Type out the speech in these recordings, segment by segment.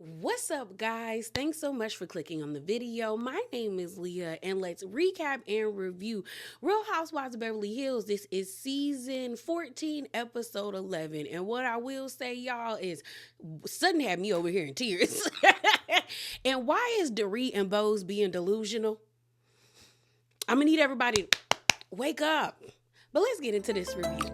What's up, guys? Thanks so much for clicking on the video. My name is Leah, and let's recap and review Real Housewives of Beverly Hills. This is season 14, episode 11. And what I will say, y'all, is Sutton had me over here in tears. And why is Dorit and Bose being delusional? I'm gonna need everybody to wake up. But let's get into this review.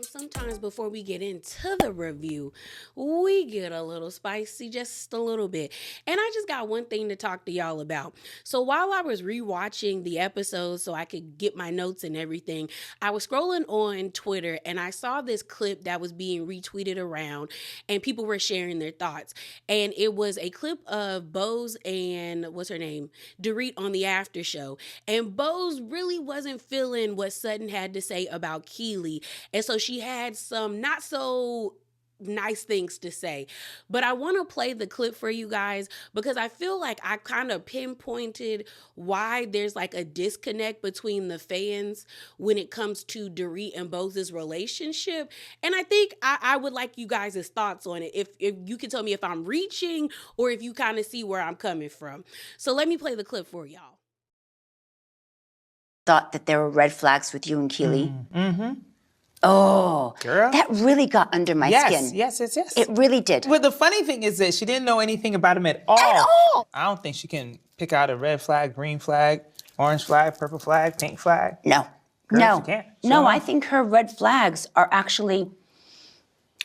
Sometimes before we get into the review, we get a little spicy, just a little bit. And I just got one thing to talk to y'all about. So while I was rewatching the episodes so I could get my notes and everything, I was scrolling on Twitter and I saw this clip that was being retweeted around and people were sharing their thoughts. And it was a clip of Bose and what's her name? Dorit on the after show. And Bose really wasn't feeling what Sutton had to say about Keely. And so she had some not so nice things to say. But I want to play the clip for you guys because I feel like I kind of pinpointed why there's like a disconnect between the fans when it comes to Dorit and Bose's relationship. And I think I would like you guys' thoughts on it. If you can tell me if I'm reaching or if you kind of see where I'm coming from. So let me play the clip for y'all. Thought that there were red flags with you and Keely. Mm-hmm. Oh, girl, that really got under my skin. Yes. It really did. Well, the funny thing is that she didn't know anything about him at all. At all. I don't think she can pick out a red flag, green flag, orange flag, purple flag, pink flag. No. Girl, no. she can't. No, I think her red flags are actually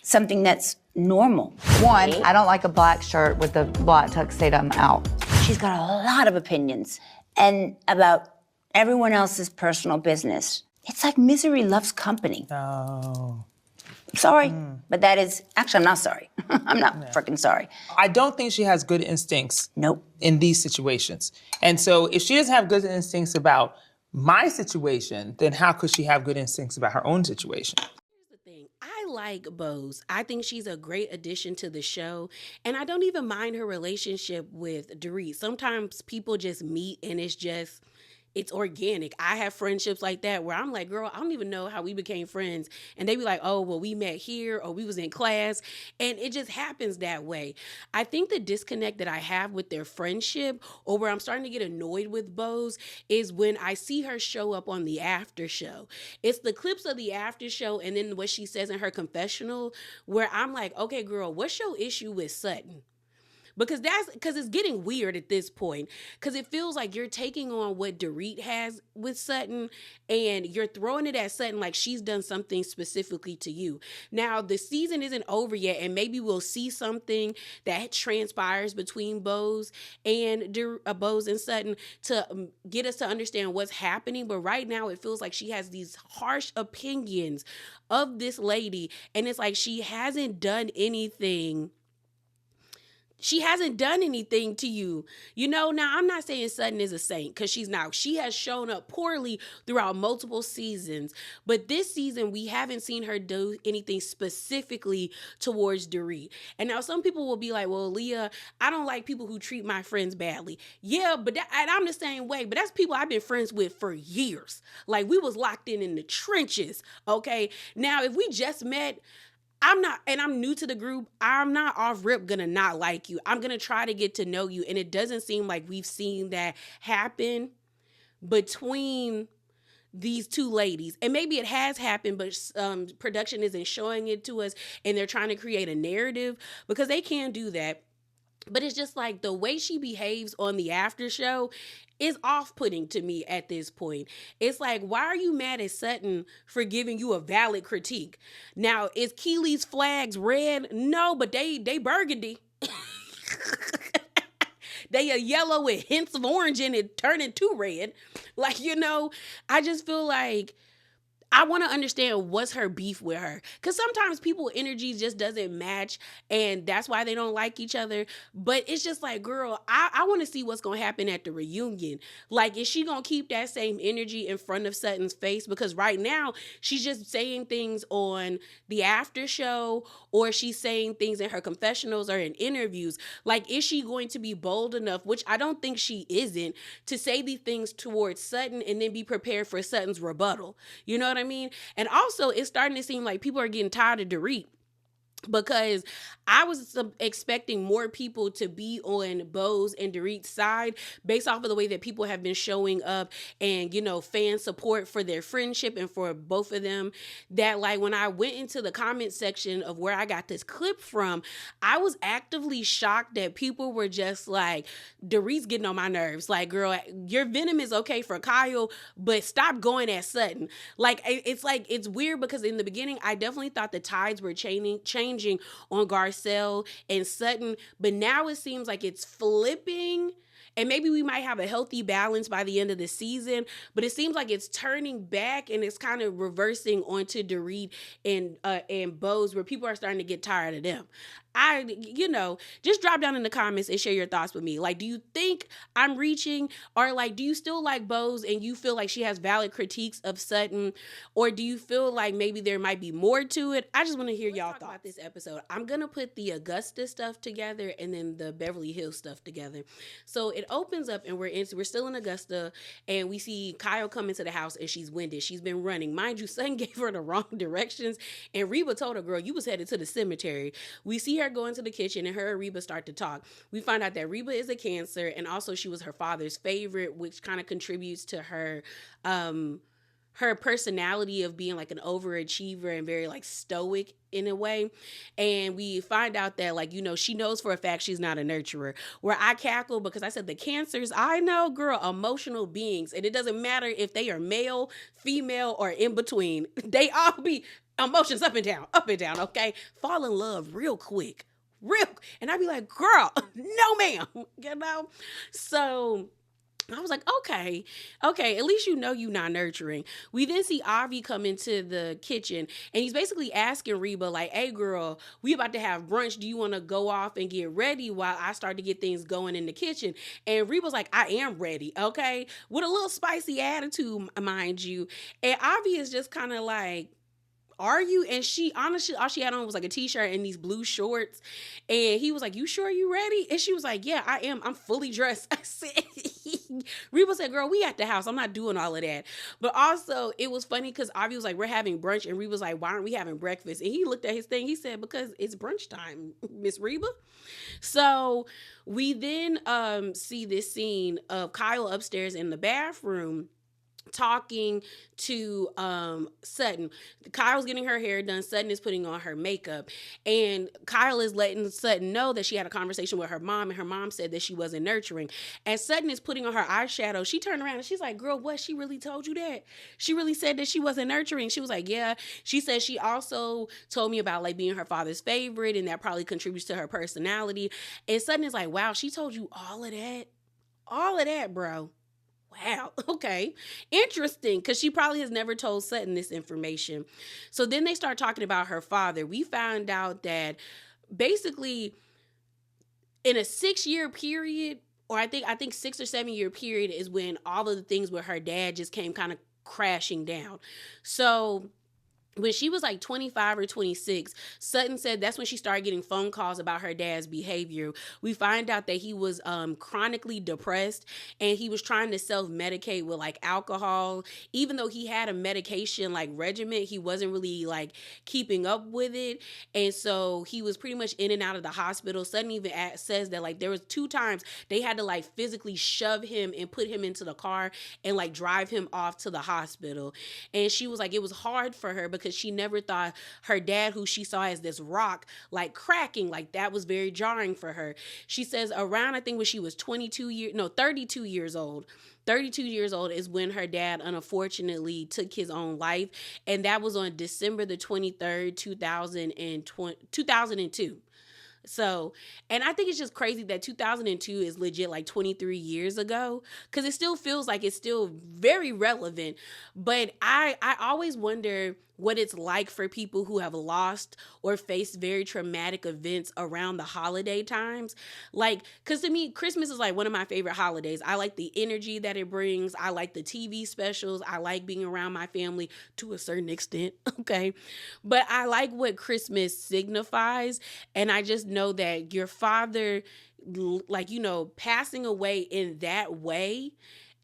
something that's normal. One, I don't like a black shirt with a black tuxedo. I'm out. She's got a lot of opinions and about everyone else's personal business. It's like misery loves company. Oh. Sorry, but that is, actually, I'm not sorry. I'm not freaking sorry. I don't think she has good instincts. Nope. In these situations. And so if she doesn't have good instincts about my situation, then how could she have good instincts about her own situation? I like Bose. I think she's a great addition to the show. And I don't even mind her relationship with Dorit. Sometimes people just meet and it's organic. I have friendships like that where I'm like, girl, I don't even know how we became friends. And they be like, oh, well, we met here or we was in class. And it just happens that way. I think the disconnect that I have with their friendship or where I'm starting to get annoyed with Bose is when I see her show up on the after show. It's the clips of the after show and then what she says in her confessional where I'm like, okay, girl, what's your issue with Sutton? Because it's getting weird at this point. Because it feels like you're taking on what Dorit has with Sutton and you're throwing it at Sutton like she's done something specifically to you. Now, the season isn't over yet, and maybe we'll see something that transpires between Bose and Sutton to get us to understand what's happening. But right now, it feels like she has these harsh opinions of this lady, and it's like she hasn't done anything. She hasn't done anything to you. You know, now I'm not saying Sutton is a saint because she's not. She has shown up poorly throughout multiple seasons. But this season, we haven't seen her do anything specifically towards Dorit. And now some people will be like, well, Leah, I don't like people who treat my friends badly. Yeah, but and I'm the same way. But that's people I've been friends with for years. Like we was locked in the trenches, okay? Now, if we just met, I'm new to the group. I'm not off rip gonna not like you. I'm gonna try to get to know you. And it doesn't seem like we've seen that happen between these two ladies. And maybe it has happened, but production isn't showing it to us and they're trying to create a narrative because they can do that. But it's just like the way she behaves on the after show is off-putting to me at this point. It's like, why are you mad at Sutton for giving you a valid critique? Now, is Keely's flags red? No, but they burgundy. They are yellow with hints of orange in it turning to red. Like, you know, I just feel like I want to understand what's her beef with her. Because sometimes people energy just doesn't match and that's why they don't like each other. But it's just like, girl, I want to see what's going to happen at the reunion. Like, is she going to keep that same energy in front of Sutton's face? Because right now, she's just saying things on the after show or she's saying things in her confessionals or in interviews. Like, is she going to be bold enough, which I don't think she isn't, to say these things towards Sutton and then be prepared for Sutton's rebuttal? You know what I mean? And also, it's starting to seem like people are getting tired of Dorit, because I was expecting more people to be on Bo's and Dorit's side based off of the way that people have been showing up and, you know, fan support for their friendship and for both of them. That, like, when I went into the comment section of where I got this clip from, I was actively shocked that people were just like, Dorit's getting on my nerves. Like, girl, your venom is okay for Kyle, but stop going at Sutton. Like, it's weird because in the beginning, I definitely thought the tides were changing on Garcelle and Sutton, but now it seems like it's flipping. And maybe we might have a healthy balance by the end of the season, but it seems like it's turning back and it's kind of reversing onto Dorit and Bose, where people are starting to get tired of them. Just drop down in the comments and share your thoughts with me. Like, do you think I'm reaching, or like, do you still like Bose and you feel like she has valid critiques of Sutton, or do you feel like maybe there might be more to it? I just want to hear y'all thoughts about this episode. I'm gonna put the Augusta stuff together and then the Beverly Hills stuff together. So it opens up and we're still in Augusta and we see Kyle come into the house and she's winded. She's been running. Mind you, Sutton gave her the wrong directions and Reba told her, girl, you was headed to the cemetery. We see her go into the kitchen and her and Reba start to talk. We find out that Reba is a Cancer and also she was her father's favorite, which kind of contributes to her her personality of being like an overachiever and very like stoic in a way. And we find out that, like, you know, she knows for a fact she's not a nurturer. Where I cackle because I said the Cancers, I know, girl, emotional beings. And it doesn't matter if they are male, female, or in between. They all be emotions up and down, okay? Fall in love real quick. And I'd be like, girl, no ma'am, you know? So I was like, okay, at least you know you're not nurturing. We then see Avi come into the kitchen and he's basically asking Reba, like, hey girl, we about to have brunch. Do you want to go off and get ready while I start to get things going in the kitchen? And Reba's like, I am ready, okay? With a little spicy attitude, mind you. And Avi is just kind of like, are you? And she, honestly, all she had on was like a t-shirt and these blue shorts. And he was like, you sure you ready? And she was like, yeah, I am. I'm fully dressed. I said, Reba said, girl, we at the house. I'm not doing all of that. But also, it was funny because Avi was like, we're having brunch. And Reba was like, why aren't we having breakfast? And he looked at his thing. He said, because it's brunch time, Miss Reba. So we then see this scene of Kyle upstairs in the bathroom talking to Sutton. Kyle's getting her hair done. Sutton is putting on her makeup. And Kyle is letting Sutton know that she had a conversation with her mom, and her mom said that she wasn't nurturing. As Sutton is putting on her eyeshadow, she turned around and she's like, girl, what? She really told you that? She really said that she wasn't nurturing? She was like, yeah. She said she also told me about like being her father's favorite, and that probably contributes to her personality. And Sutton is like, wow, she told you all of that? All of that, bro. Wow, okay. Interesting, because she probably has never told Sutton this information. So then they start talking about her father. We found out that basically in a 6-year period, or I think 6 or 7 year period is when all of the things with her dad just came kind of crashing down. So when she was like 25 or 26, Sutton said that's when she started getting phone calls about her dad's behavior. We find out that he was chronically depressed and he was trying to self-medicate with like alcohol. Even though he had a medication like regimen, he wasn't really like keeping up with it. And so he was pretty much in and out of the hospital. Sutton even says that like there was 2 times they had to like physically shove him and put him into the car and like drive him off to the hospital. And she was like, it was hard for her because she never thought her dad, who she saw as this rock, like cracking, like that was very jarring for her. She says around, I think when she was 32 years old, 32 years old is when her dad unfortunately took his own life. And that was on December the 23rd, 2002. So, and I think it's just crazy that 2002 is legit like 23 years ago, because it still feels like it's still very relevant. But I always wonder what it's like for people who have lost or faced very traumatic events around the holiday times. Like, because to me, Christmas is like one of my favorite holidays. I like the energy that it brings. I like the TV specials. I like being around my family to a certain extent. Okay. But I like what Christmas signifies. And I just know that your father, like, passing away in that way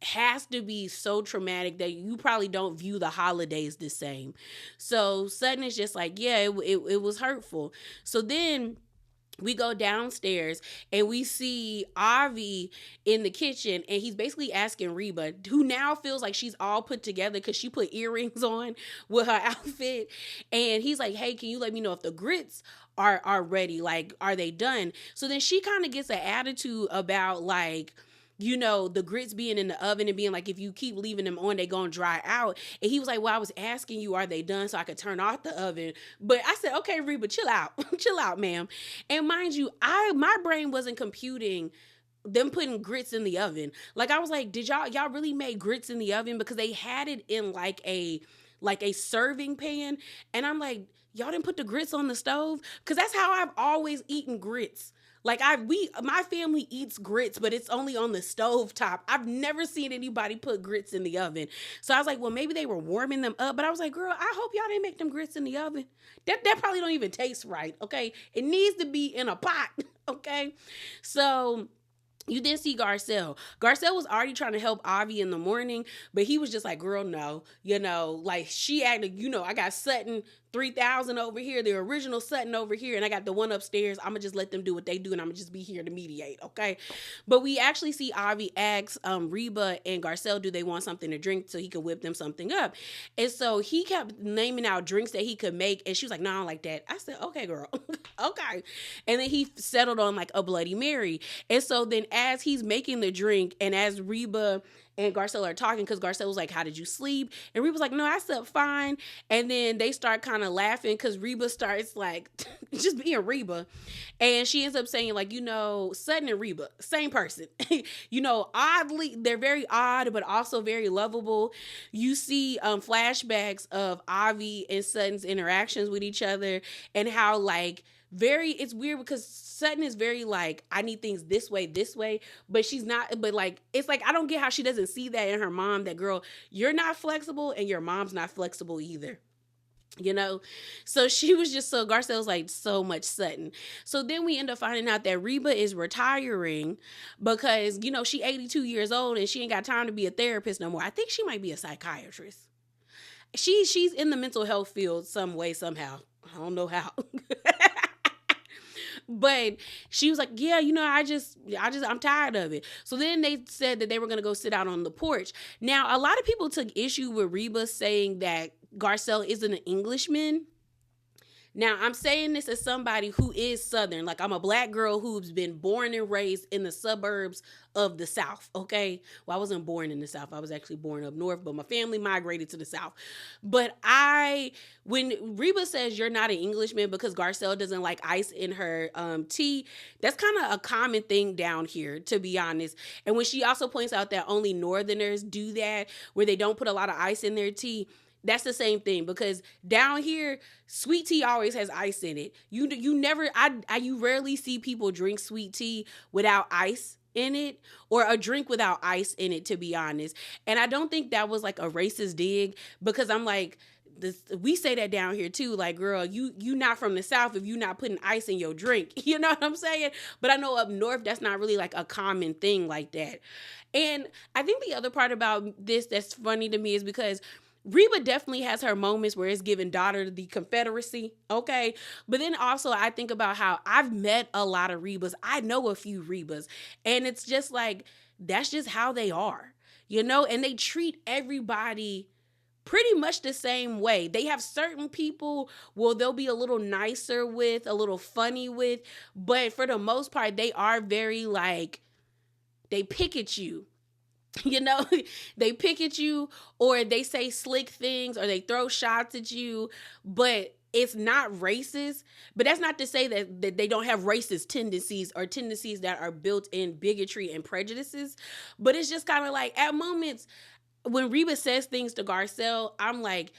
has to be so traumatic that you probably don't view the holidays the same. So Sutton is just like, yeah, it was hurtful. So then we go downstairs and we see Avi in the kitchen, and he's basically asking Reba, who now feels like she's all put together because she put earrings on with her outfit. And he's like, hey, can you let me know if the grits are ready? Like, are they done? So then she kind of gets an attitude about like, the grits being in the oven and being like, if you keep leaving them on, they gonna dry out. And he was like, well, I was asking you, are they done, so I could turn off the oven? But I said, okay, Reba, chill out. Chill out, ma'am. And mind you, my brain wasn't computing them putting grits in the oven. Like, I was like, did y'all really make grits in the oven? Because they had it in like a serving pan. And I'm like, y'all didn't put the grits on the stove? Because that's how I've always eaten grits. Like, my family eats grits, but it's only on the stove top. I've never seen anybody put grits in the oven. So I was like, well, maybe they were warming them up. But I was like, girl, I hope y'all didn't make them grits in the oven. That probably don't even taste right, okay? It needs to be in a pot, okay? So you then see Garcelle. Garcelle was already trying to help Avi in the morning, but he was just like, girl, no. Like, she acted, I got Sutton 3000 over here, the original Sutton over here, and I got the one upstairs. I'm going to just let them do what they do, and I'm going to just be here to mediate, okay? But we actually see Avi ask Reba and Garcelle, do they want something to drink so he could whip them something up? And so he kept naming out drinks that he could make, and she was like, no, I don't like that. I said, okay, girl, okay. And then he settled on like a Bloody Mary. And so then as he's making the drink, and as Reba and Garcelle are talking, because Garcelle was like, how did you sleep? And Reba was like, no, I slept fine. And then they start kind of laughing because Reba starts like just being Reba. And she ends up saying like, Sutton and Reba, same person. Oddly, they're very odd, but also very lovable. You see flashbacks of Avi and Sutton's interactions with each other, and how like, it's weird because Sutton is very like, I need things this way, but she's not, but like, it's like, I don't get how she doesn't see that in her mom, that girl, you're not flexible and your mom's not flexible either. So she was just, so Garcelle's like so much Sutton. So then we end up finding out that Reba is retiring because, she 82 years old and she ain't got time to be a therapist no more. I think she might be a psychiatrist. She's in the mental health field some way, somehow. I don't know how. But she was like, yeah, I'm tired of it. So then they said that they were going to go sit out on the porch. Now, a lot of people took issue with Reba saying that Garcelle isn't an Englishman. Now, I'm saying this as somebody who is Southern. Like, I'm a Black girl who's been born and raised in the suburbs of the South, okay? Well, I wasn't born in the South. I was actually born up north, but my family migrated to the South. But when Reba says you're not an Englishman because Garcelle doesn't like ice in her tea, that's kind of a common thing down here, to be honest. And when she also points out that only Northerners do that, where they don't put a lot of ice in their tea, that's the same thing, because down here, sweet tea always has ice in it. You rarely see people drink sweet tea without ice in it, or a drink without ice in it, to be honest. And I don't think that was like a racist dig, because I'm like, we say that down here too, like, girl, you not from the South if you not putting ice in your drink. You know what I'm saying? But I know up north, that's not really like a common thing like that. And I think the other part about this that's funny to me is because Reba definitely has her moments where it's giving daughter the Confederacy, okay? But then also I think about how I've met a lot of Rebas. I know a few Rebas. And it's just like, that's just how they are, And they treat everybody pretty much the same way. They have certain people they'll be a little nicer with, a little funny with. But for the most part, they are very like, they pick at you. They pick at you, or they say slick things, or they throw shots at you, but it's not racist, but that's not to say that they don't have racist tendencies or tendencies that are built in bigotry and prejudices. But it's just kind of like at moments when Reba says things to Garcelle, I'm like,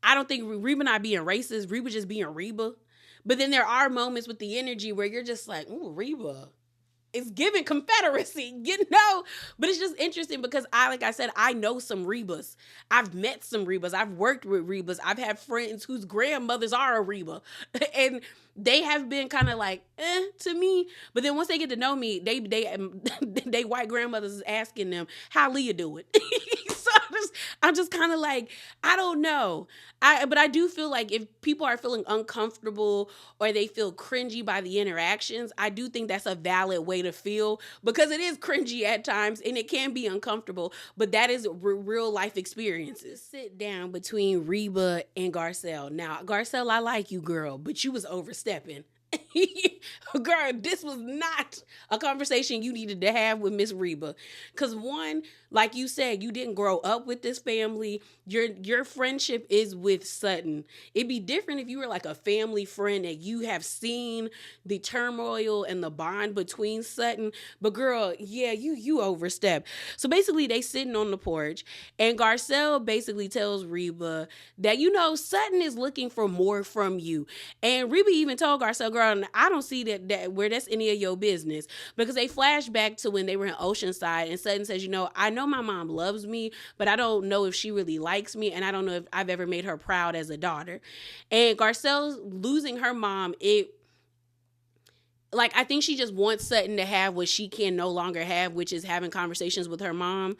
I don't think Reba not being racist, Reba just being Reba. But then there are moments with the energy where you're just like, ooh, Reba. It's giving Confederacy, But it's just interesting because like I said, I know some Rebas. I've met some Rebas. I've worked with Rebas. I've had friends whose grandmothers are a Reba. And they have been kind of like, to me. But then once they get to know me, they white grandmothers is asking them, how Leah do it? So I'm just kind of like, I don't know. But I do feel like if people are feeling uncomfortable or they feel cringy by the interactions, I do think that's a valid way to feel, because it is cringy at times and it can be uncomfortable, but that is real life experiences. Sit down between Reba and Garcelle. Now, Garcelle, I like you, girl, but you was overstepping. Girl, this was not a conversation you needed to have with Miss Reba. Because one, like you said, you didn't grow up with this family. Your friendship is with Sutton. It'd be different if you were like a family friend and you have seen the turmoil and the bond between Sutton. But girl, yeah, you overstep. So basically they sitting on the porch and Garcelle basically tells Reba that, Sutton is looking for more from you. And Reba even told Garcelle, girl, I don't see that where that's any of your business, because they flash back to when they were in Oceanside and Sutton says, I know my mom loves me, but I don't know if she really likes me, and I don't know if I've ever made her proud as a daughter. And Garcelle's losing her mom, I think she just wants Sutton to have what she can no longer have, which is having conversations with her mom.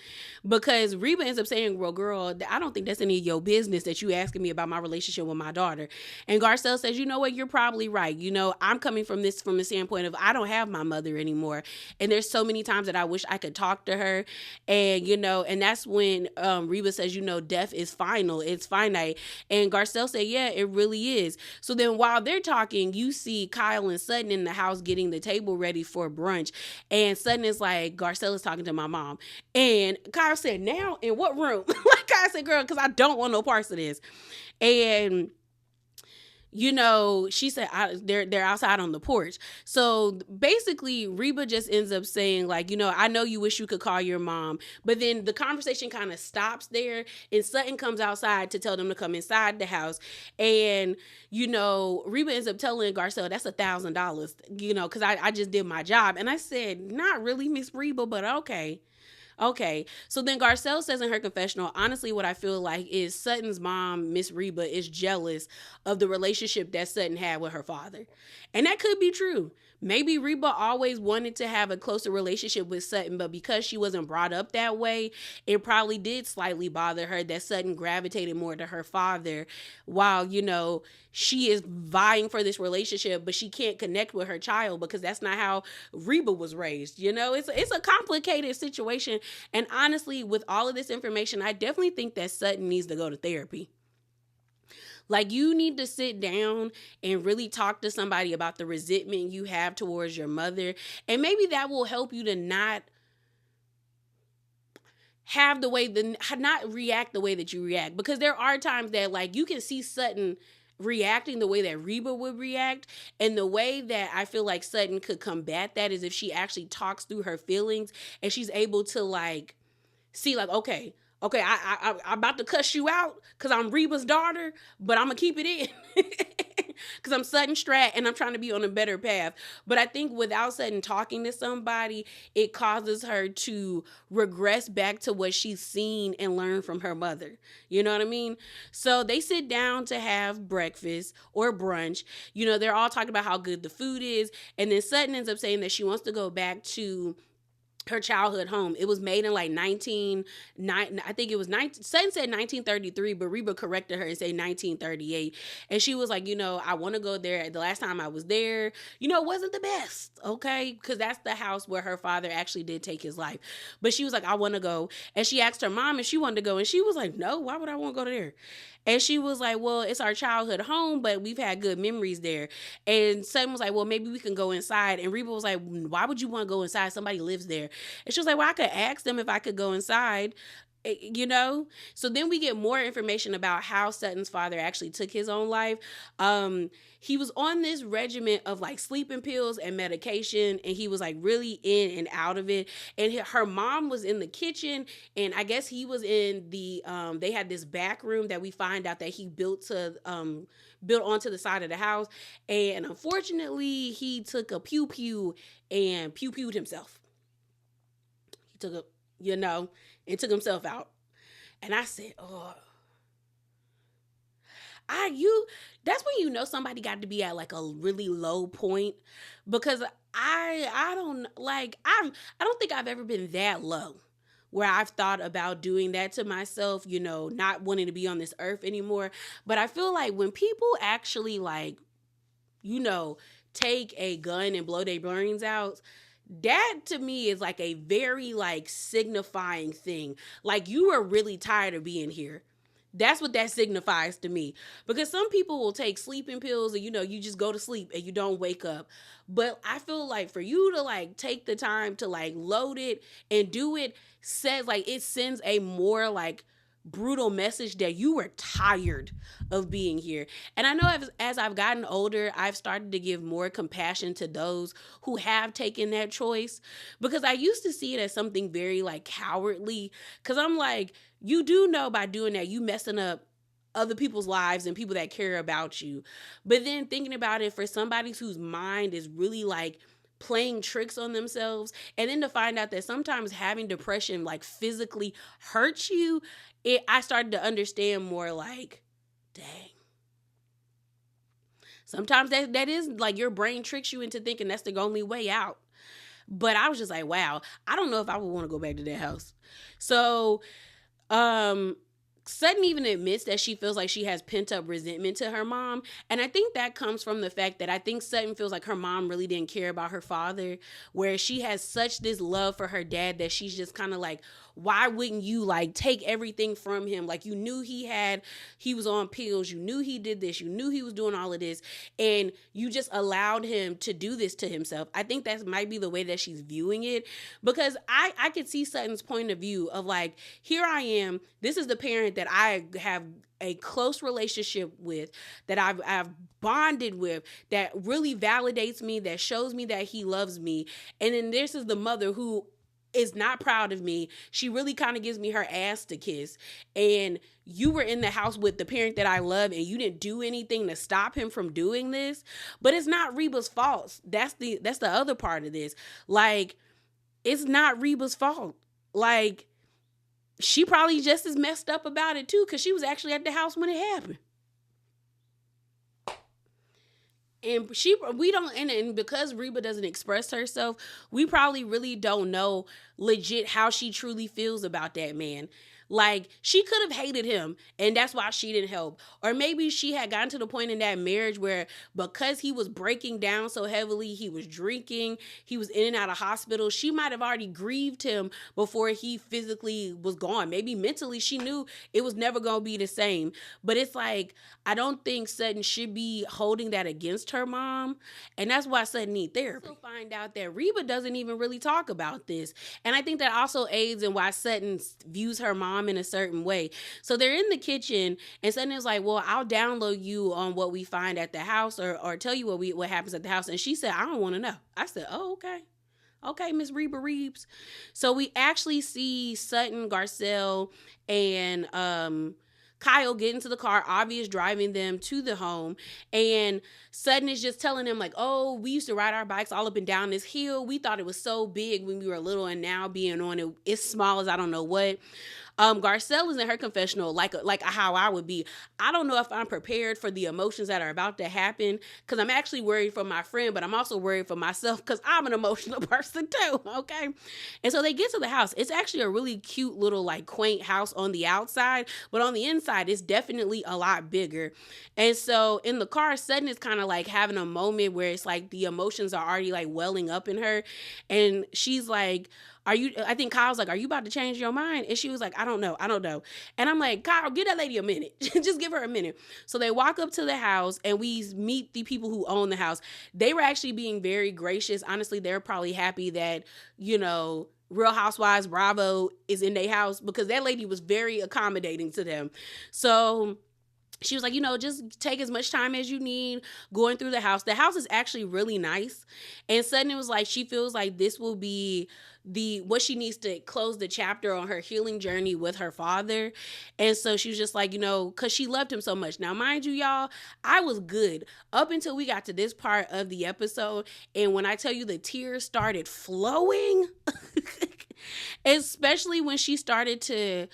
Because Reba ends up saying, well, girl, I don't think that's any of your business that you asking me about my relationship with my daughter. And Garcelle says, you know what, you're probably right. I'm coming from the standpoint of I don't have my mother anymore. And there's so many times that I wish I could talk to her. And, and that's when Reba says, death is final. It's finite. And Garcelle said, yeah, it really is. So then while they're talking, you see Kyle and Sutton in the house getting the table ready for brunch. And Sutton is like, Garcelle is talking to my mom. And Kyle said, now in what room? Kyle said, girl, because I don't want no parts of this. And she said they're outside on the porch. So basically, Reba just ends up saying, I know you wish you could call your mom. But then the conversation kind of stops there. And Sutton comes outside to tell them to come inside the house. And, Reba ends up telling Garcelle, that's $1,000, because I just did my job. And I said, not really, Miss Reba, but okay. Okay, so then Garcelle says in her confessional, honestly, what I feel like is Sutton's mom, Miss Reba, is jealous of the relationship that Sutton had with her father. And that could be true. Maybe Reba always wanted to have a closer relationship with Sutton, but because she wasn't brought up that way, it probably did slightly bother her that Sutton gravitated more to her father while, she is vying for this relationship, but she can't connect with her child because that's not how Reba was raised. It's a complicated situation. And honestly, with all of this information, I definitely think that Sutton needs to go to therapy. You need to sit down and really talk to somebody about the resentment you have towards your mother. And maybe that will help you to not react the way that you react. Because there are times that you can see Sutton reacting the way that Reba would react. And the way that I feel like Sutton could combat that is if she actually talks through her feelings and she's able to see okay, I'm about to cuss you out because I'm Reba's daughter, but I'm going to keep it in because I'm Sutton Strat and I'm trying to be on a better path. But I think without Sutton talking to somebody, it causes her to regress back to what she's seen and learned from her mother. You know what I mean? So they sit down to have breakfast or brunch. They're all talking about how good the food is. And then Sutton ends up saying that she wants to go back to her childhood home. It was made in Sutton said 1933, but Reba corrected her and said 1938. And she was like, I want to go there. The last time I was there, it wasn't the best, okay? Because that's the house where her father actually did take his life. But she was like, I want to go. And she asked her mom if she wanted to go. And she was like, no, why would I want to go there? And she was like, well, it's our childhood home, but we've had good memories there. And Sutton was like, well, maybe we can go inside. And Reba was like, why would you want to go inside? Somebody lives there. And she was like, well, I could ask them if I could go inside. you know. So then we get more information about how Sutton's father actually took his own life. He was on this regimen of like sleeping pills and medication, and he was like really in and out of it. And her mom was in the kitchen, and I guess he was in the they had this back room that we find out that he built onto the side of the house. And unfortunately he took a pew pew and pew pewed himself. He took a, and took himself out. And I said, oh, that's when you know somebody got to be at like a really low point, because I don't think I've ever been that low where I've thought about doing that to myself, not wanting to be on this earth anymore. But I feel like when people actually like, take a gun and blow their brains out, that to me is like a very like signifying thing. Like, you are really tired of being here. That's what that signifies to me. Because some people will take sleeping pills and, you just go to sleep and you don't wake up. But I feel like for you to like take the time to like load it and do it, it sends a more like brutal message that you were tired of being here. And I know as I've gotten older, I've started to give more compassion to those who have taken that choice, because I used to see it as something very like cowardly, because I'm like, you do know by doing that you messing up other people's lives and people that care about you. But then thinking about it, for somebody whose mind is really like playing tricks on themselves, and then to find out that sometimes having depression like physically hurts you, I started to understand more like, dang. Sometimes that is like your brain tricks you into thinking that's the only way out. But I was just like, wow, I don't know if I would want to go back to that house. So, Sutton even admits that she feels like she has pent up resentment to her mom. And I think that comes from the fact that I think Sutton feels like her mom really didn't care about her father, where she has such this love for her dad that she's just kind of like, why wouldn't you like take everything from him? Like, you knew he was on pills. You knew he did this. You knew he was doing all of this. And you just allowed him to do this to himself. I think that might be the way that she's viewing it, because I could see Sutton's point of view of like, here I am. This is the parent that I have a close relationship with, that I've bonded with, that really validates me, that shows me that he loves me. And then this is the mother who is not proud of me. She really kind of gives me her ass to kiss. And you were in the house with the parent that I love, and you didn't do anything to stop him from doing this. But it's not Reba's fault. That's the other part of this. Like, it's not Reba's fault. Like, she probably just as messed up about it too, because she was actually at the house when it happened. And and because Reba doesn't express herself, we probably really don't know legit how she truly feels about that man. Like, she could have hated him, and that's why she didn't help. Or maybe she had gotten to the point in that marriage where, because he was breaking down so heavily, he was drinking, he was in and out of hospital, she might have already grieved him before he physically was gone. Maybe mentally she knew it was never going to be the same. But it's like, I don't think Sutton should be holding that against her mom. And that's why Sutton needs therapy. We'll find out that Reba doesn't even really talk about this. And I think that also aids in why Sutton views her mom in a certain way. So they're in the kitchen, and Sutton is like, well, I'll download you on what we find at the house, or tell you what happens at the house. And she said, I don't want to know. I said, oh, okay. Okay, Miss Reba Reeves. So we actually see Sutton, Garcelle, and Kyle get into the car, Obvious driving them to the home, and Sutton is just telling them like, oh, we used to ride our bikes all up and down this hill. We thought it was so big when we were little, and now being on it, it's small as I don't know what. Garcelle is in her confessional like how I would be. I don't know if I'm prepared for the emotions that are about to happen, because I'm actually worried for my friend, but I'm also worried for myself because I'm an emotional person too, okay? And so they get to the house. It's actually a really cute little like quaint house on the outside, but on the inside, it's definitely a lot bigger. And so in the car, Sutton is kind of like having a moment where it's like the emotions are already like welling up in her. And she's like, I think Kyle's like, are you about to change your mind? And she was like, I don't know. And I'm like, Kyle, give that lady a minute. Just give her a minute. So they walk up to the house, and we meet the people who own the house. They were actually being very gracious. Honestly, they're probably happy that, Real Housewives Bravo is in their house, because that lady was very accommodating to them. So she was like, just take as much time as you need going through the house. The house is actually really nice. And suddenly it was like, she feels like this will be what she needs to close the chapter on her healing journey with her father. And so she was just like, because she loved him so much. Now, mind you, y'all, I was good up until we got to this part of the episode. And when I tell you the tears started flowing, especially when she started to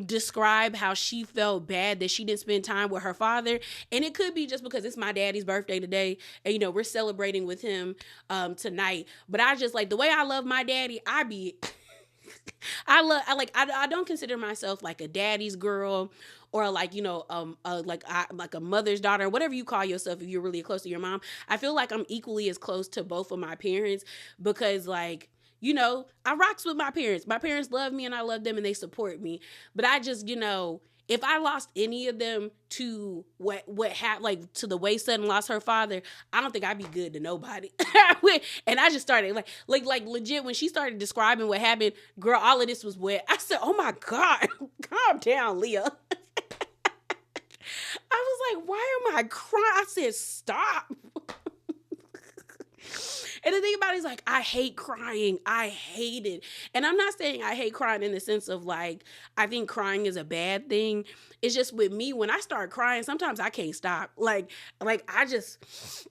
describe how she felt bad that she didn't spend time with her father. And it could be just because it's my daddy's birthday today, and we're celebrating with him tonight. But I just like, the way I love my daddy, I don't consider myself like a daddy's girl, or like like a mother's daughter, whatever you call yourself if you're really close to your mom. I feel like I'm equally as close to both of my parents, because like, I rocks with my parents. My parents love me and I love them and they support me. But I just, if I lost any of them to what happened, like to the way Sutton lost her father, I don't think I'd be good to nobody. And I just started like legit, when she started describing what happened, girl, all of this was wet. I said, oh my God, calm down, Leah. I was like, why am I crying? I said, stop. And the thing about it is, like, I hate crying. I hate it. And I'm not saying I hate crying in the sense of, like, I think crying is a bad thing. It's just with me, when I start crying, sometimes I can't stop. Like I just...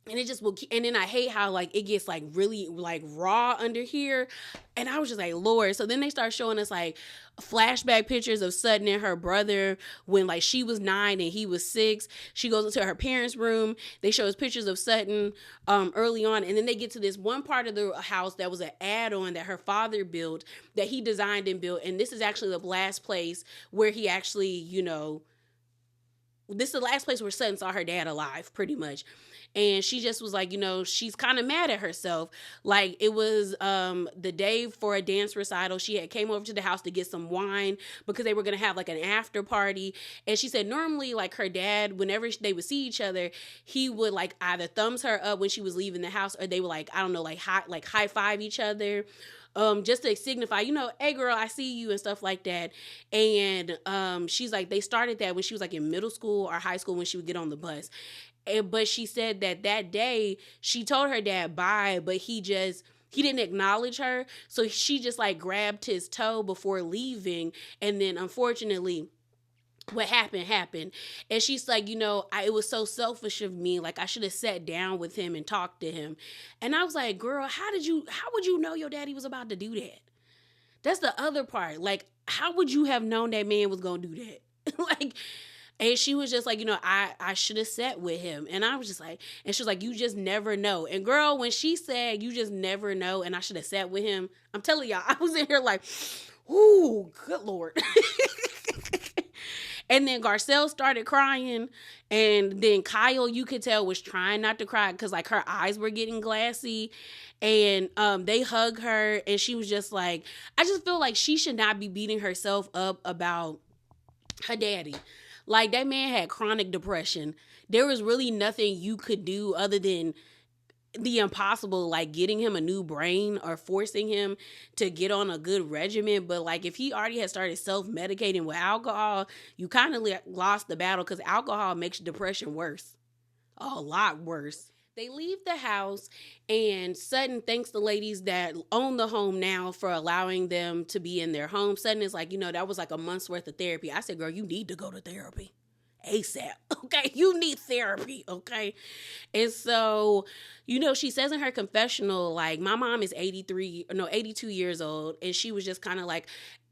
And it just will, and then I hate how like it gets like really like raw under here. And I was just like, Lord. So then they start showing us like flashback pictures of Sutton and her brother when like she was 9 and he was 6. She goes into her parents' room. They show us pictures of Sutton early on. And then they get to this one part of the house that was an add-on that her father built, that he designed and built. And this is actually the last place where he actually, this is the last place where Sutton saw her dad alive, pretty much. And she just was like, she's kind of mad at herself. Like, it was the day for a dance recital. She had came over to the house to get some wine because they were going to have like an after party. And she said normally like her dad, whenever they would see each other, he would like either thumbs her up when she was leaving the house, or they would like, I don't know, like high five each other. Just to signify, hey girl, I see you and stuff like that. And she's like, they started that when she was like in middle school or high school when she would get on the bus. But she said that day she told her dad bye, but he didn't acknowledge her. So she just like grabbed his toe before leaving. And then unfortunately, what happened. And she's like, it was so selfish of me. Like, I should have sat down with him and talked to him. And I was like, girl, how would you know your daddy was about to do that? That's the other part. Like, how would you have known that man was going to do that? Like, and she was just like, I should have sat with him. And I was just like, and she was like, you just never know. And girl, when she said, you just never know, and I should have sat with him, I'm telling y'all, I was in here like, ooh, good Lord. And then Garcelle started crying. And then Kyle, you could tell, was trying not to cry because like her eyes were getting glassy. And they hug her. And she was just like, I just feel like she should not be beating herself up about her daddy. Like, that man had chronic depression. There was really nothing you could do other than the impossible, like getting him a new brain or forcing him to get on a good regimen. But like, if he already had started self-medicating with alcohol, you kind of lost the battle, because alcohol makes depression worse, a lot worse. They leave the house, and Sutton thanks the ladies that own the home now for allowing them to be in their home. Sutton is like, that was like a month's worth of therapy. I said, girl, you need to go to therapy ASAP. Okay, you need therapy. Okay. And so, she says in her confessional, like, my mom is 82 years old. And she was just kind of like,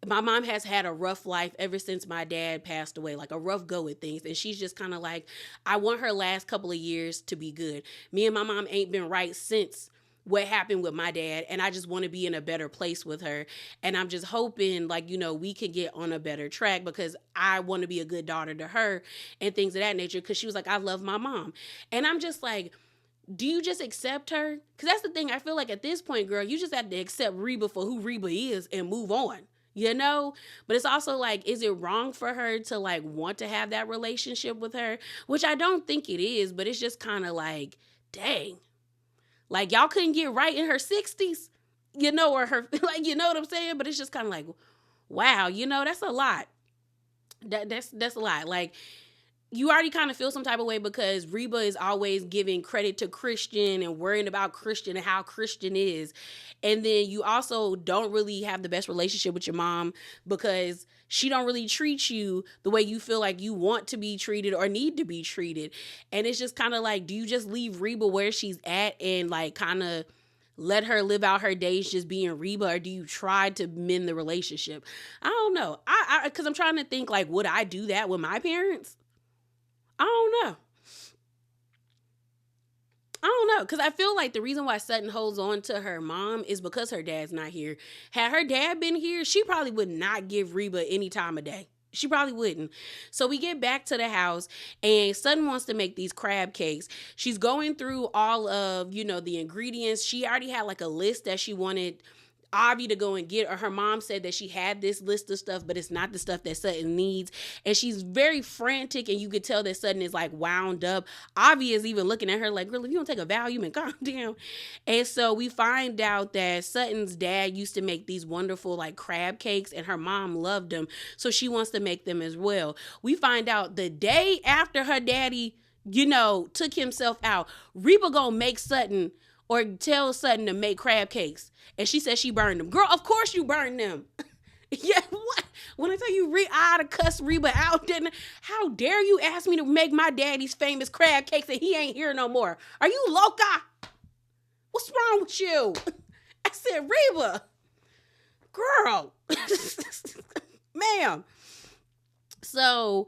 my mom has had a rough life ever since my dad passed away, like a rough go at things. And she's just kind of like, I want her last couple of years to be good. Me and my mom ain't been right since what happened with my dad, and I just want to be in a better place with her. And I'm just hoping, like, we can get on a better track, because I want to be a good daughter to her and things of that nature, because she was like, I love my mom. And I'm just like, do you just accept her? Because that's the thing. I feel like at this point, girl, you just have to accept Reba for who Reba is and move on. But it's also like, is it wrong for her to like want to have that relationship with her? Which I don't think it is, but it's just kind of like, dang. Like, y'all couldn't get right in her 60s? or her, like, you know what I'm saying? But it's just kind of like, wow, that's a lot. That's a lot. Like, you already kind of feel some type of way because Reba is always giving credit to Christian and worrying about Christian and how Christian is. And then you also don't really have the best relationship with your mom because she don't really treat you the way you feel like you want to be treated or need to be treated. And it's just kind of like, do you just leave Reba where she's at and like kind of let her live out her days just being Reba, or do you try to mend the relationship? I don't know. Because I'm trying to think, like, would I do that with my parents? I don't know. Because I feel like the reason why Sutton holds on to her mom is because her dad's not here. Had her dad been here, she probably would not give Reba any time of day. She probably wouldn't. So we get back to the house and Sutton wants to make these crab cakes. She's going through all of, the ingredients. She already had like a list that she wanted Avi to go and get, or her mom said that she had this list of stuff, but it's not the stuff that Sutton needs. And she's very frantic, and you could tell that Sutton is like wound up. Avi is even looking at her like, girl, if you don't take a Valium, calm down. And so we find out that Sutton's dad used to make these wonderful like crab cakes, and her mom loved them. So she wants to make them as well. We find out the day after her daddy, took himself out, Reba gonna make Sutton or tell Sutton to make crab cakes. And she said she burned them. Girl, of course you burned them. Yeah, what? When I tell you I ought to cuss Reba out, didn't I? How dare you ask me to make my daddy's famous crab cakes and he ain't here no more? Are you loca? What's wrong with you? I said, Reba, girl, ma'am. So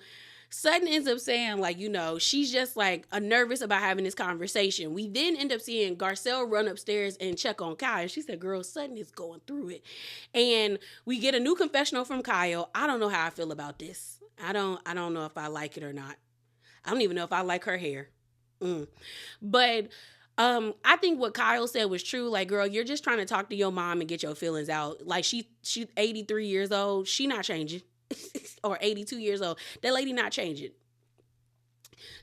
Sutton ends up saying, like, she's just like nervous about having this conversation. We then end up seeing Garcelle run upstairs and check on Kyle. She said, girl, Sutton is going through it. And we get a new confessional from Kyle. I don't know how I feel about this. I don't know if I like it or not. I don't even know if I like her hair. But I think what Kyle said was true. Like, girl, you're just trying to talk to your mom and get your feelings out. Like, she's 83 years old. She not changing. Or 82 years old. That lady not changing.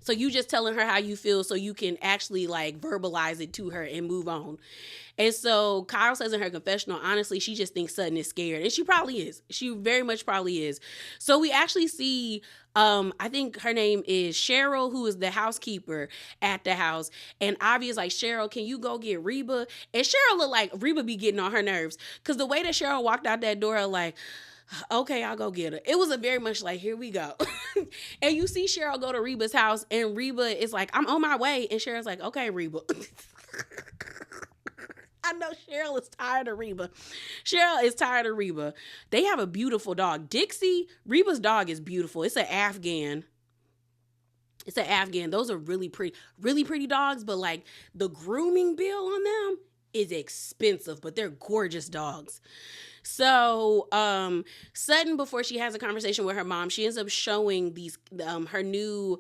So you just telling her how you feel so you can actually like verbalize it to her and move on. And so Kyle says in her confessional, honestly, she just thinks Sutton is scared. And she probably is. She very much probably is. So we actually see, I think her name is Cheryl, who is the housekeeper at the house. And Avi is like, Cheryl, can you go get Reba? And Cheryl looked like Reba be getting on her nerves. Because the way that Cheryl walked out that door, like, okay, I'll go get her. It was a very much like, here we go. And you see Cheryl go to Reba's house, and Reba is like, I'm on my way. And Cheryl's like, okay, Reba. I know Cheryl is tired of Reba. Cheryl is tired of Reba. They have a beautiful dog. Dixie, Reba's dog is beautiful. It's an Afghan. Those are really pretty dogs, but like the grooming bill on them is expensive, but they're gorgeous dogs. So Sutton, before she has a conversation with her mom, she ends up showing these her new,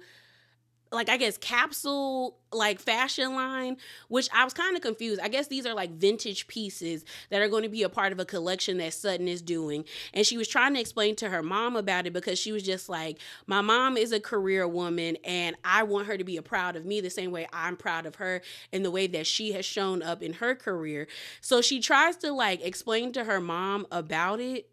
like, I guess capsule like fashion line, which I was kind of confused. I guess these are like vintage pieces that are going to be a part of a collection that Sutton is doing. And she was trying to explain to her mom about it because she was just like, my mom is a career woman and I want her to be proud of me the same way I'm proud of her in the way that she has shown up in her career. So she tries to like explain to her mom about it.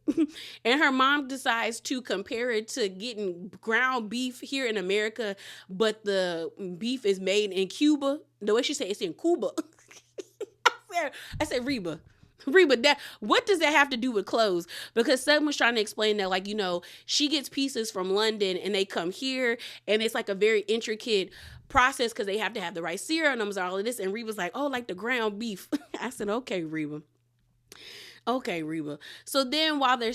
And her mom decides to compare it to getting ground beef here in America, but the beef is made in Cuba. The way she said it's in Cuba. I said, Reba, what does that have to do with clothes? Because Sutton was trying to explain that, like, she gets pieces from London and they come here and it's like a very intricate process because they have to have the right serums and all of this. And Reba's like, oh, like the ground beef. I said, okay, Reba. Okay, Reba. So then while they're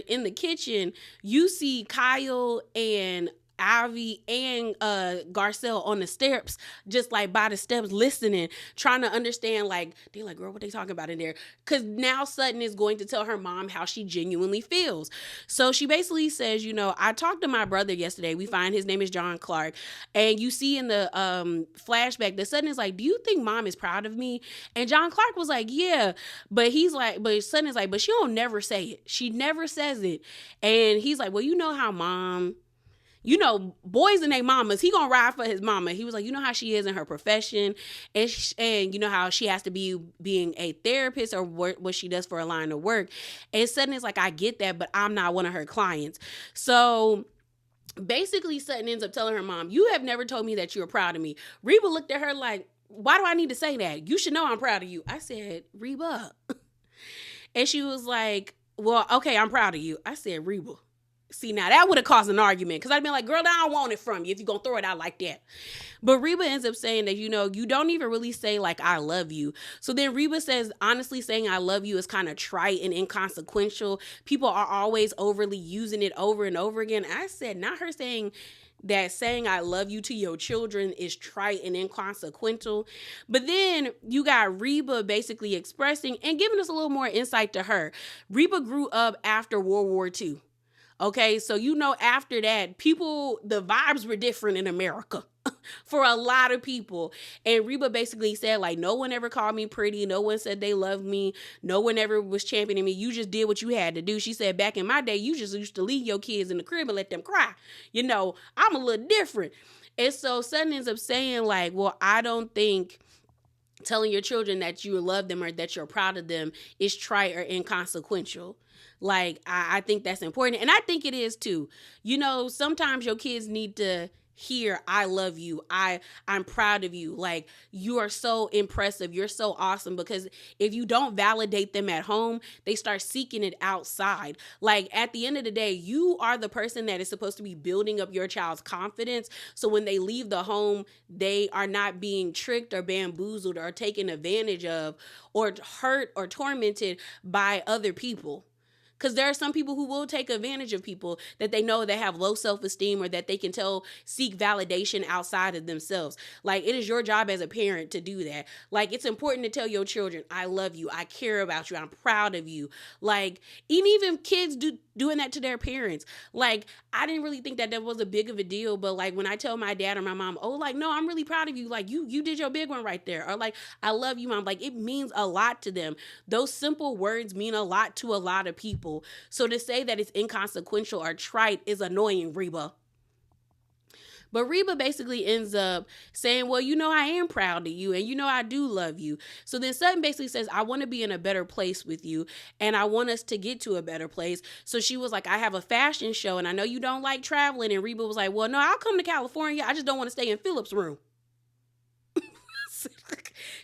in the kitchen, you see Kyle and Ivy and Garcelle on the steps, just like by the steps, listening, trying to understand, like, they're like, girl, what they talking about in there? Because now Sutton is going to tell her mom how she genuinely feels. So she basically says, I talked to my brother yesterday. We find his name is John Clark. And you see in the flashback that Sutton is like, do you think mom is proud of me? And John Clark was like, yeah. But Sutton is like, but she don't never say it. She never says it. And he's like, well, you know how mom, you know, boys and their mamas, he gonna ride for his mama. He was like, you know how she is in her profession, and you know how she has to be being a therapist or what she does for a line of work. And Sutton is like, I get that, but I'm not one of her clients. So basically, Sutton ends up telling her mom, you have never told me that you were proud of me. Reba looked at her like, why do I need to say that? You should know I'm proud of you. I said, Reba. And she was like, well, okay, I'm proud of you. I said, Reba. See, now that would have caused an argument because I'd been like, girl, I don't want it from you if you're going to throw it out like that. But Reba ends up saying that, you know, you don't even really say like, I love you. So then Reba says, honestly, saying I love you is kind of trite and inconsequential. People are always overly using it over and over again. I said, not her saying that saying I love you to your children is trite and inconsequential. But then you got Reba basically expressing and giving us a little more insight to her. Reba grew up after World War II. Okay, so you know after that, the vibes were different in America for a lot of people. And Reba basically said, like, no one ever called me pretty. No one said they loved me. No one ever was championing me. You just did what you had to do. She said, back in my day, you just used to leave your kids in the crib and let them cry. You know, I'm a little different. And so Sutton ends up saying, like, well, I don't think telling your children that you love them or that you're proud of them is trite or inconsequential. Like, I think that's important. And I think it is too. You know, sometimes your kids need to hear, I love you. I'm proud of you. Like, you are so impressive. You're so awesome. Because if you don't validate them at home, they start seeking it outside. Like, at the end of the day, you are the person that is supposed to be building up your child's confidence. So when they leave the home, they are not being tricked or bamboozled or taken advantage of or hurt or tormented by other people. Because there are some people who will take advantage of people that they know that have low self-esteem or that they can tell seek validation outside of themselves. Like, it is your job as a parent to do that. Like, it's important to tell your children, I love you. I care about you. I'm proud of you. Like, even kids doing that to their parents. Like, I didn't really think that was a big of a deal. But like, when I tell my dad or my mom, oh, like, no, I'm really proud of you. Like, you did your big one right there. Or like, I love you, mom. Like, it means a lot to them. Those simple words mean a lot to a lot of people. So to say that it's inconsequential or trite is annoying, Reba. But Reba basically ends up saying, well, you know, I am proud of you and you know, I do love you. So then Sutton basically says, I want to be in a better place with you and I want us to get to a better place. So she was like, I have a fashion show and I know you don't like traveling. And Reba was like, well, no, I'll come to California. I just don't want to stay in Philip's room.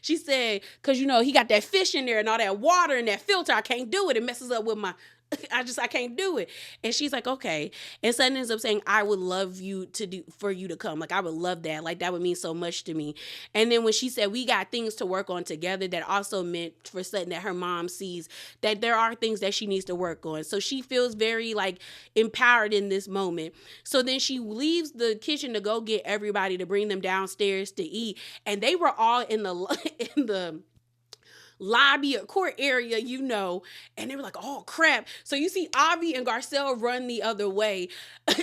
She said, because, you know, he got that fish in there and all that water and that filter. I can't do it. It messes up with my... I can't do it. And she's like, okay. And Sutton ends up saying, I would love for you to come. Like, I would love that. Like, that would mean so much to me. And then when she said, we got things to work on together, that also meant for Sutton that her mom sees that there are things that she needs to work on. So she feels very like empowered in this moment. So then she leaves the kitchen to go get everybody to bring them downstairs to eat. And they were all in the lobby or court area, you know, and they were like, oh crap. So you see Avi and Garcelle run the other way.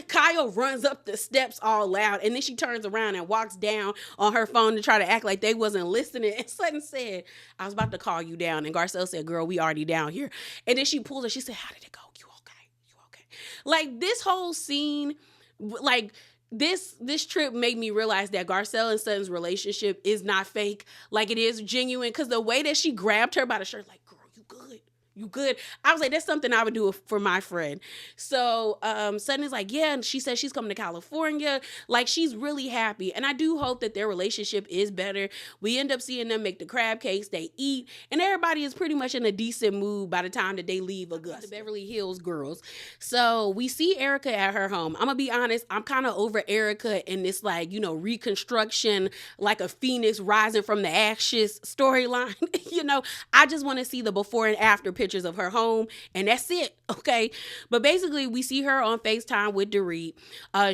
Kyle runs up the steps all loud, and then she turns around and walks down on her phone to try to act like they wasn't listening. And Sutton said, I was about to call you down. And Garcelle said, girl, we already down here. And then she pulls her, she said, how did it go? You okay? Like, this whole scene, like, this trip made me realize that Garcelle and Sutton's relationship is not fake. Like, it is genuine, because the way that she grabbed her by the shirt, like, girl, you good. I was like, that's something I would do for my friend. So Sutton is like, yeah, and she says she's coming to California. Like, she's really happy. And I do hope that their relationship is better. We end up seeing them make the crab cakes, they eat, and everybody is pretty much in a decent mood by the time that they leave Augusta. The Beverly Hills girls. So we see Erica at her home. I'm gonna be honest, I'm kind of over Erica in this, like, you know, reconstruction, like a phoenix rising from the ashes storyline. You know, I just want to see the before and after pictures of her home, and that's it. Okay. But basically we see her on FaceTime with Dorit.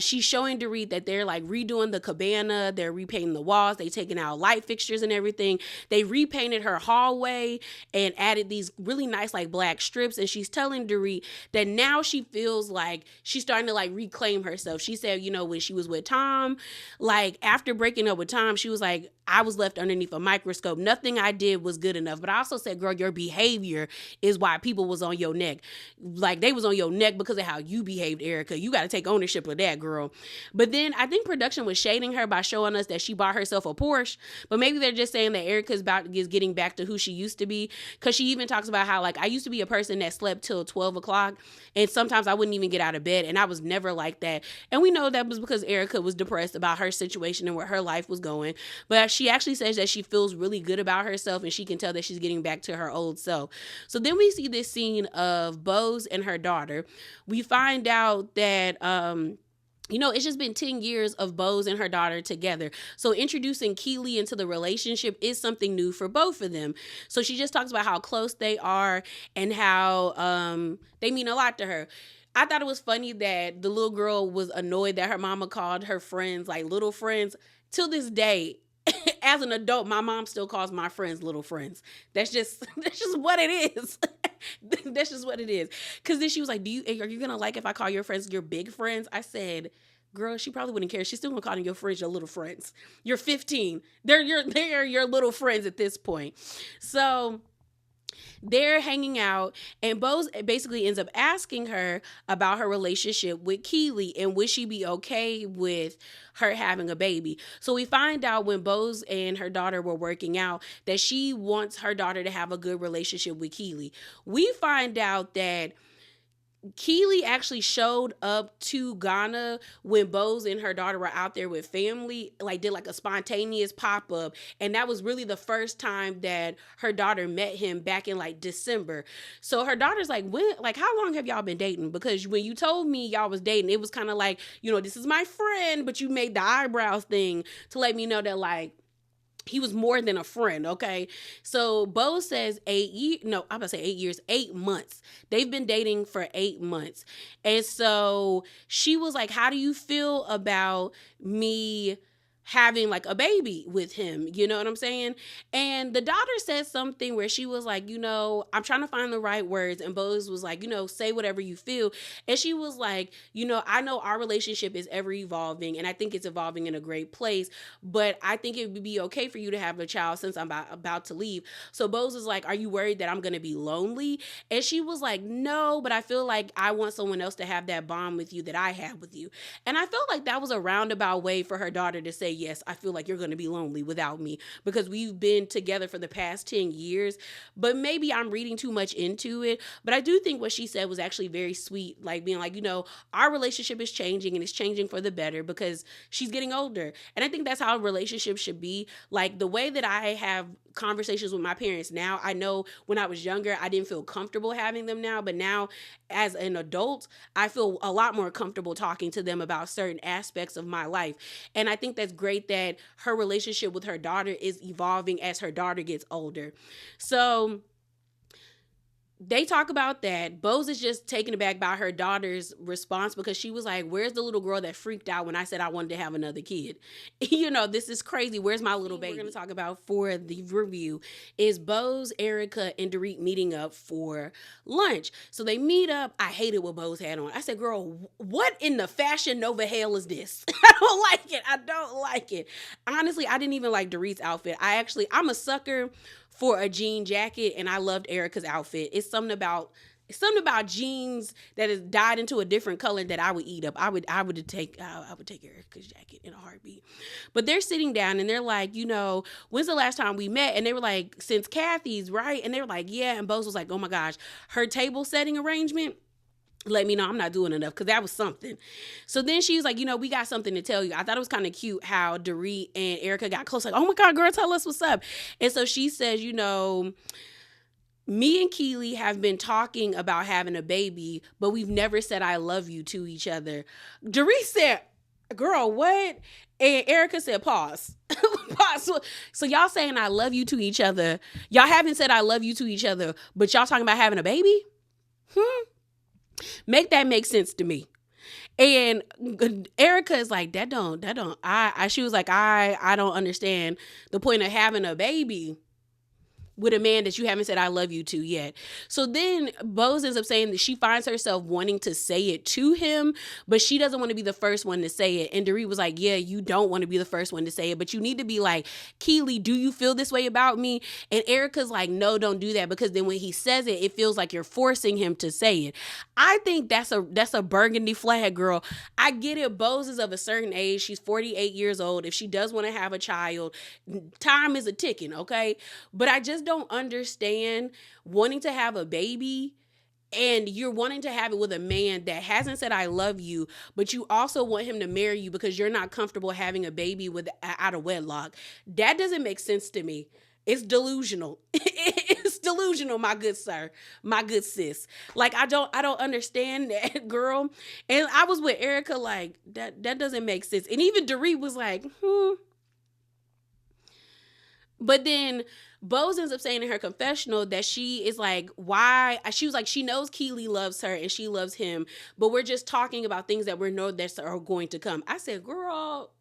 She's showing Dorit that they're like redoing the cabana, they're repainting the walls, they taking out light fixtures and everything. They repainted her hallway and added these really nice like black strips, and she's telling Dorit that now she feels like she's starting to like reclaim herself. She said, you know, when she was with Tom, like after breaking up with Tom, she was like, I was left underneath a microscope. Nothing I did was good enough. But I also said, girl, your behavior is why people was on your neck. Like, they was on your neck because of how you behaved, Erica. You got to take ownership of that, girl. But then I think production was shading her by showing us that she bought herself a Porsche. But maybe they're just saying that Erica is getting back to who she used to be. Because she even talks about how, like, I used to be a person that slept till 12 o'clock. And sometimes I wouldn't even get out of bed. And I was never like that. And we know that was because Erica was depressed about her situation and where her life was going. But she actually says that she feels really good about herself and she can tell that she's getting back to her old self. So then we see this scene of Bose and her daughter. We find out that it's just been 10 years of Bose and her daughter together. So introducing Keely into the relationship is something new for both of them. So she just talks about how close they are and how they mean a lot to her. I thought it was funny that the little girl was annoyed that her mama called her friends like little friends. Till this day, as an adult, my mom still calls my friends little friends. That's just what it is. That's just what it is. Because then she was like, are you going to like if I call your friends your big friends? I said, girl, she probably wouldn't care. She's still going to call your friends your little friends. You're 15. They're your little friends at this point. So they're hanging out, and Bose basically ends up asking her about her relationship with Keely and would she be okay with her having a baby. So we find out when Bose and her daughter were working out that she wants her daughter to have a good relationship with Keely. We find out that Keely actually showed up to Ghana when Bose and her daughter were out there with family, like did like a spontaneous pop-up. And that was really the first time that her daughter met him back in like December. So her daughter's like, how long have y'all been dating? Because when you told me y'all was dating, it was kind of like, this is my friend, but you made the eyebrows thing to let me know that like, he was more than a friend, okay? So Bose says 8 years, 8 months. They've been dating for 8 months. And so she was like, how do you feel about me having like a baby with him? You know what I'm saying? And the daughter said something where she was like, I'm trying to find the right words. And Bose was like, say whatever you feel. And she was like, I know our relationship is ever evolving and I think it's evolving in a great place, but I think it would be okay for you to have a child since I'm about to leave. So Bose was like, are you worried that I'm going to be lonely? And she was like, no, but I feel like I want someone else to have that bond with you that I have with you. And I felt like that was a roundabout way for her daughter to say, yes, I feel like you're going to be lonely without me because we've been together for the past 10 years, but maybe I'm reading too much into it. But I do think what she said was actually very sweet, like being like, our relationship is changing and it's changing for the better because she's getting older. And I think that's how a relationship should be. Like the way that I have conversations with my parents now, I know when I was younger, I didn't feel comfortable having them now, but now as an adult, I feel a lot more comfortable talking to them about certain aspects of my life. And I think that's great that her relationship with her daughter is evolving as her daughter gets older. So they talk about that. Bose is just taken aback by her daughter's response because she was like, where's the little girl that freaked out when I said I wanted to have another kid? This is crazy. Where's my little baby? We're going to talk about for the review is Bose, Erica, and Dorit meeting up for lunch. So they meet up. I hated what Bose had on. I said, girl, what in the Fashion Nova hell is this? I don't like it. Honestly, I didn't even like Dorit's outfit. I'm a sucker for a jean jacket, and I loved Erica's outfit. It's something about jeans that is dyed into a different color that I would eat up. I would take Erica's jacket in a heartbeat. But they're sitting down and they're like, when's the last time we met? And they were like, since Kathy's, right? And they were like, yeah. And Bose was like, oh my gosh, her table setting arrangement, let me know I'm not doing enough because that was something. So then she was like, we got something to tell you. I thought it was kind of cute how Dorit and Erica got close. Like, oh my God, girl, tell us what's up. And so she says, me and Keely have been talking about having a baby, but we've never said I love you to each other. Dorit said, girl, what? And Erica said, pause. Pause. So y'all saying I love you to each other. Y'all haven't said I love you to each other, but y'all talking about having a baby? Make that make sense to me. And Erica is like, that don't, she was like, I don't understand the point of having a baby. with a man that you haven't said I love you to yet. So then Bose ends up saying that she finds herself wanting to say it to him, but she doesn't want to be the first one to say it. And Dorit was like, yeah, you don't want to be the first one to say it, but you need to be like, Keely, do you feel this way about me? And Erica's like, no, don't do that, because then when he says it, it feels like you're forcing him to say it. I think that's a burgundy flag, girl. I get it. Bose is of a certain age. She's 48 years old. If she does want to have a child, time is a ticking, okay? But I just don't understand wanting to have a baby and you're wanting to have it with a man that hasn't said I love you, but you also want him to marry you because you're not comfortable having a baby out of wedlock. That doesn't make sense to me. It's delusional. It's delusional, my good sir, my good sis. Like, I don't understand that, girl. And I was with Erica like, that doesn't make sense. And even Dorit was like, But then Bose ends up saying in her confessional that she is like, why? She was like, she knows Keely loves her and she loves him, but we're just talking about things that we know that are going to come. I said, girl,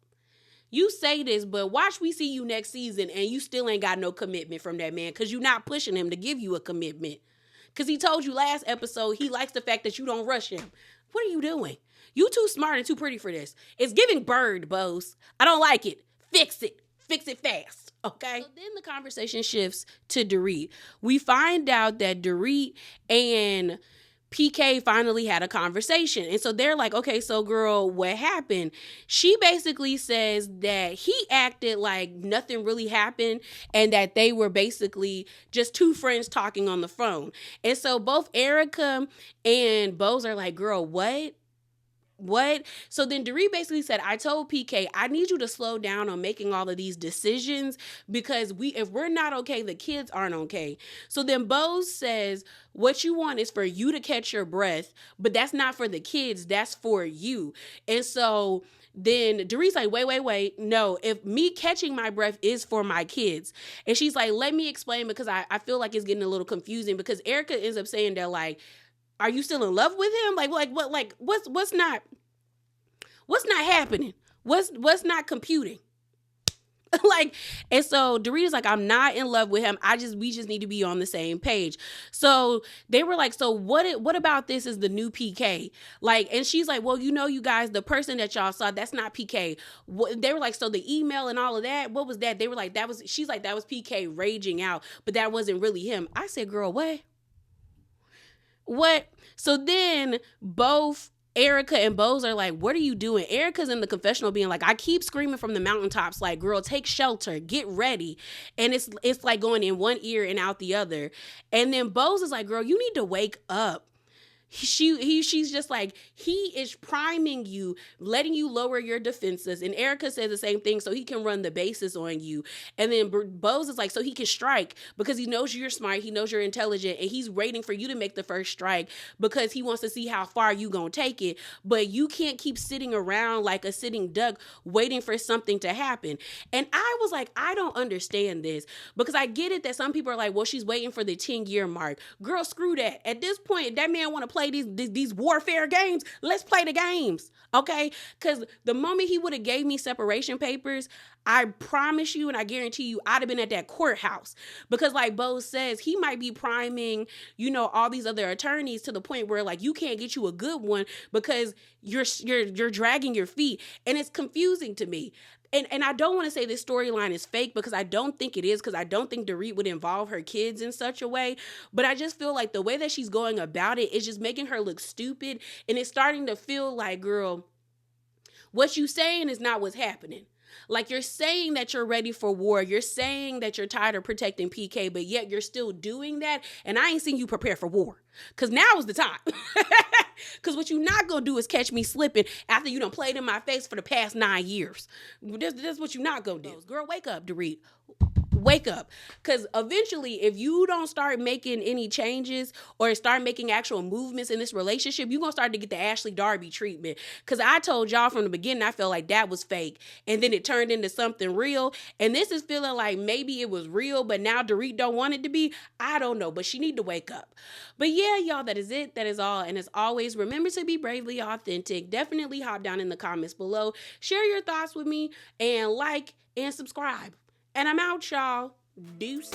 you say this, but watch we see you next season and you still ain't got no commitment from that man because you're not pushing him to give you a commitment. Because he told you last episode he likes the fact that you don't rush him. What are you doing? You too smart and too pretty for this. It's giving bird, Bose. I don't like it. Fix it. Fix it fast. Okay. So then the conversation shifts to Dorit. We find out that Dorit and PK finally had a conversation. And so they're like, okay, so girl, what happened? She basically says that he acted like nothing really happened and that they were basically just two friends talking on the phone. And so both Erica and Bose are like, girl, what? So then Dorit basically said, I told PK, I need you to slow down on making all of these decisions because if we're not okay, the kids aren't okay. So then Bose says, what you want is for you to catch your breath, but that's not for the kids, that's for you. And so then Dorit's like, wait. No, if me catching my breath is for my kids. And she's like, let me explain because I feel like it's getting a little confusing because Erica ends up saying that like, are you still in love with him? What's not happening? What's not computing? And so Dorita's like, I'm not in love with him. We just need to be on the same page. So they were like, so what about this is the new PK? And she's like, well, you guys, the person that y'all saw, that's not PK. They were like, so the email and all of that, what was that? They were like, she's like, that was PK raging out, but that wasn't really him. I said, girl, what? So then both Erica and Bose are like, what are you doing? Erica's in the confessional being like, I keep screaming from the mountaintops, like, girl, take shelter, get ready. And it's like going in one ear and out the other. And then Bose is like, girl, you need to wake up. She's just like, he is priming you, letting you lower your defenses. And Erica says the same thing, so he can run the bases on you. And then Bose is like, so he can strike because he knows you're smart, he knows you're intelligent, and he's waiting for you to make the first strike because he wants to see how far you gonna take it. But you can't keep sitting around like a sitting duck waiting for something to happen. And I was like, I don't understand this because I get it that some people are like, well, she's waiting for the 10-year mark. Girl, screw that. At this point, if that man want to play these warfare games, let's play the games, okay? Because the moment he would have gave me separation papers, I promise you and I guarantee you I'd have been at that courthouse. Because like Bose says, he might be priming, all these other attorneys to the point where like you can't get you a good one because you're dragging your feet. And it's confusing to me. And I don't want to say this storyline is fake because I don't think it is, because I don't think Dorit would involve her kids in such a way. But I just feel like the way that she's going about it is just making her look stupid. And it's starting to feel like, girl, what you saying is not what's happening. Like, you're saying that you're ready for war. You're saying that you're tired of protecting PK, but yet you're still doing that. And I ain't seen you prepare for war. Because now is the time. Because what you not going to do is catch me slipping after you done played in my face for the past 9 years. That's what you not going to do. Girl, wake up, Dorit. Wake up. Because eventually, if you don't start making any changes or start making actual movements in this relationship, you're going to start to get the Ashley Darby treatment. Because I told y'all from the beginning, I felt like that was fake. And then it turned into something real. And this is feeling like maybe it was real, but now Dorit don't want it to be. I don't know, but she need to wake up. But yeah, y'all, that is it. That is all. And as always, remember to be bravely authentic. Definitely hop down in the comments below. Share your thoughts with me and like and subscribe. And I'm out, y'all. Deuces.